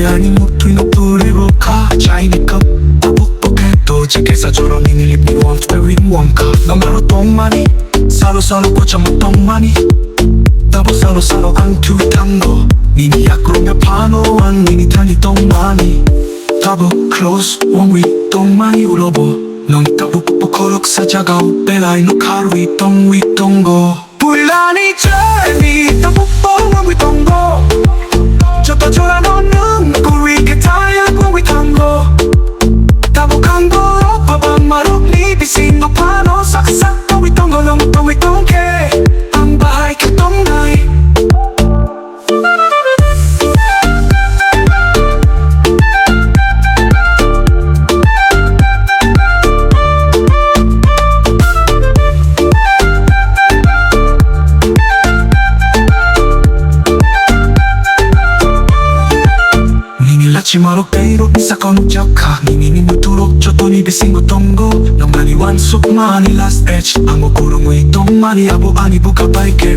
aning muto'y nagturibo ka China cup, tabuk-buketo Chikesa-choro ninilip ni Wong Very Wonka Namarutong mani Salo-salo 고쳐먹던 mani Double salo-salo ang tutango Niniyak-rumya panoan Ninitani-tong mani Double close Wong-wi-tong mani ulobo Nong tabuk-bukorok sa jagaw Belay no karu-wi-tong wi-tonggo Builani journey tabuk-bong wong-wi-tonggo 저떠줘라 너는 꾸리 개타야 wong-wi-tonggo 따복한 거로 바밤마룩 니 비신 높아노 싹싹 wong-wi-tonggo 너무 wong-wi-tong게 ang bahay katong nai 치마로 빼이로 사건 적하 니니니 무토록 저돈이 비신 것동고 넌만이 완숙만이 last edge 아무 구름의 동만이 아부 아니 부가바이게